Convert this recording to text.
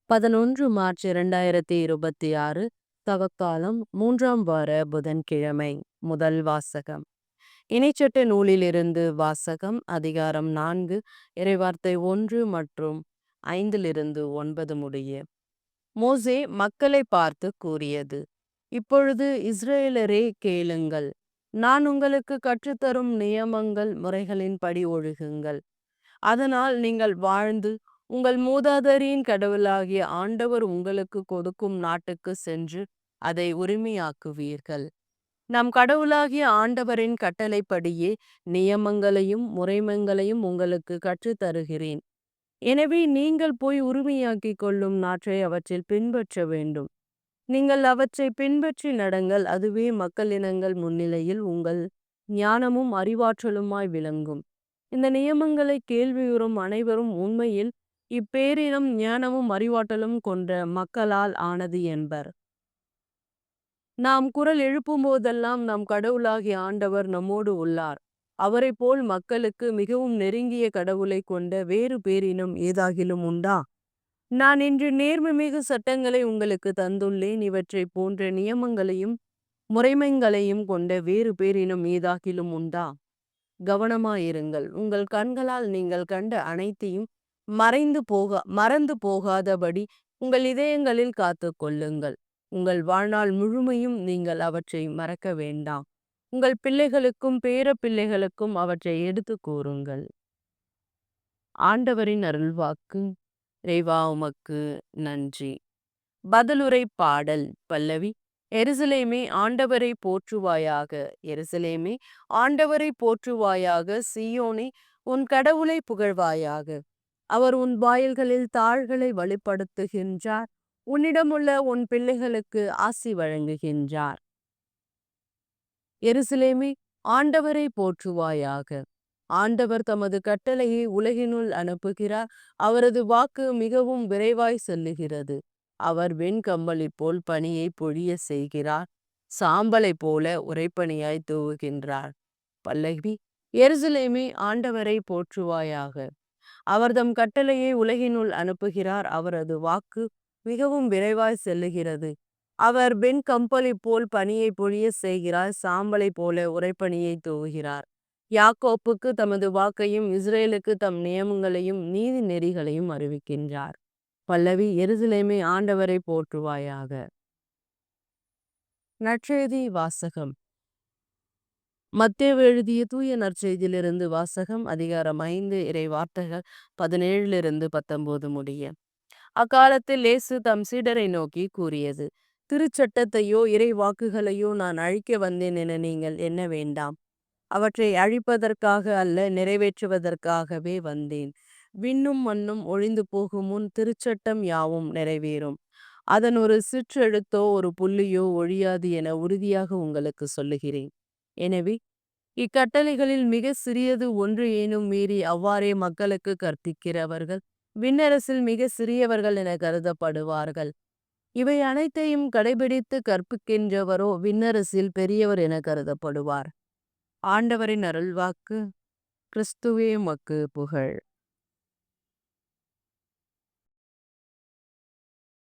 11 March 2026 தவக்காலம் 3ஆம் வார புதன்கிழமை. முதல் வாசகம். இணைச்சட்ட நூலிலிருந்து வாசகம். அதிகாரம் 4 இறைவார்த்தை 1 மற்றும் 5 - 9 முடிய. மோசே மக்களை பார்த்து கூறியது: இப்பொழுது இஸ்ரேலரே கேளுங்கள், நான் உங்களுக்கு கற்றுத்தரும் நியமங்கள் முறைகளின்படி ஒழுகுங்கள். அதனால் நீங்கள் வாழ்ந்து உங்கள் மூதாதையரின் கடவுளாகிய ஆண்டவர் உங்களுக்கு கொடுக்கும் நாட்டுக்கு சென்று அதை உரிமையாக்குவீர்கள். நம் கடவுளாகிய ஆண்டவரின் கட்டளைப்படியே நியமங்களையும் முறைமைகளையும் உங்களுக்கு கற்றுத்தருகிறேன். எனவே நீங்கள் போய் உரிமையாக்கிக் கொள்ளும் நாட்டை அவற்றில் பின்பற்ற வேண்டும். நீங்கள் அவற்றை பின்பற்றி நடங்கள், அதுவே மக்களினங்கள் முன்னிலையில் உங்கள் ஞானமும் அறிவாற்றலுமாய் விளங்கும். இந்த நியமங்களை கேள்வியுறும் அனைவரும் உண்மையில் இப்பேரினம் ஞானமும் அறிவாற்றலும் கொண்ட மக்களால் ஆனது என்பர். நாம் குரல் எழுப்பும் போதெல்லாம் நம் கடவுளாகிய ஆண்டவர் நம்மோடு உள்ளார். அவரை போல் மக்களுக்கு மிகவும் நெருங்கிய கடவுளை கொண்ட வேறு பேரினம் ஏதாகிலும் உண்டா? நான் இன்று நேர்மைமிகு சட்டங்களை உங்களுக்கு தந்துள்ளேன். இவற்றை போன்ற நியமங்களையும் முறைமைகளையும் கொண்ட வேறு பேரினம் ஏதாகிலும் உண்டா? கவனமாயிருங்கள். உங்கள் கண்களால் நீங்கள் கண்ட அனைத்தையும் மறந்து போகாதபடி உங்கள் இதயங்களில் காத்து கொள்ளுங்கள். உங்கள் வாழ்நாள் முழுமையும் நீங்கள் அவற்றை மறக்க வேண்டாம். உங்கள் பிள்ளைகளுக்கும் பேர பிள்ளைகளுக்கும் அவற்றை எடுத்து கூறுங்கள். ஆண்டவரின் அருள்வாக்கு. இறைவா உமக்கு நன்றி. பதிலுரை பாடல். பல்லவி. எருசலேமே ஆண்டவரை போற்றுவாயாக. எருசலேமே ஆண்டவரை போற்றுவாயாக. சீயோனே உன் கடவுளை புகழ்வாயாக. அவர் உன் வாயில்களில் தாள்களை வழிப்படுத்துகின்றார். உன்னிடமுள்ள உன் பிள்ளைகளுக்கு ஆசி வழங்குகின்றார். எருசலேமே ஆண்டவரை போற்றுவாயாக. ஆண்டவர் தமது கட்டளையை உலகினுள் அனுப்புகிறார். அவரது வாக்கு மிகவும் விரைவாய் செல்லுகிறது. அவர் வெண்கம்பளி போல் பனியை பொழிய செய்கிறார். சாம்பலை போல உறைபனியாய் தூவுகின்றார். பல்லவி. எருசலேமே ஆண்டவரை போற்றுவாயாக. அவர் தம் கட்டளையை உலகினுள் அனுப்புகிறார். அவரது வாக்கு மிகவும் விரைவாய் செல்லுகிறது. அவர் வெண்கம்பளி போல் பனியை பொழிய செய்கிறார். சாம்பலை போல உறைபனியை தூவுகிறார். யாக்கோப்புக்கு தமது வாக்கையும் இஸ்ரேலுக்கு தம் நியமங்களையும் நீதி நெறிகளையும் அறிவிக்கின்றார். பல்லவி. எருசலேமே ஆண்டவரை போற்றுவாயாக. நற்செய்தி வாசகம். மத்தேயு எழுதிய தூய நற்செய்தியிலிருந்து வாசகம். அதிகாரம் 5 இறை வார்த்தைகள் 17 - 19 முடிய. அக்காலத்தில் இயேசு தம் சீடரை நோக்கி கூறியது: திருச்சட்டத்தையோ இறை வாக்குகளையோ நான் அழிக்க வந்தேன் என நீங்கள் எண்ண வேண்டாம். அவற்றை அழிப்பதற்காக அல்ல, நிறைவேற்றுவதற்காகவே வந்தேன். விண்ணும் மண்ணும் ஒழிந்து போகும் முன் திருச்சட்டம் யாவும் நிறைவேறும். அதன் ஒரு சிற்றெழுத்தோ ஒரு புள்ளியோ ஒழியாது என உறுதியாக உங்களுக்கு சொல்லுகிறேன். எனவே இக்கட்டளைகளில் மிக சிறியது ஒன்று ஏனும் மீறி அவ்வாறே மக்களுக்கு கற்பிக்கிறவர்கள் விண்ணரசில் மிக சிறியவர்கள் என கருதப்படுவார்கள். இவை அனைத்தையும் கடைபிடித்து கற்பிக்கின்றவரோ விண்ணரசில் பெரியவர் என கருதப்படுவார். ஆண்டவரின் அருள்வாக்கு. கிறிஸ்துவே உமக்கு புகழ்.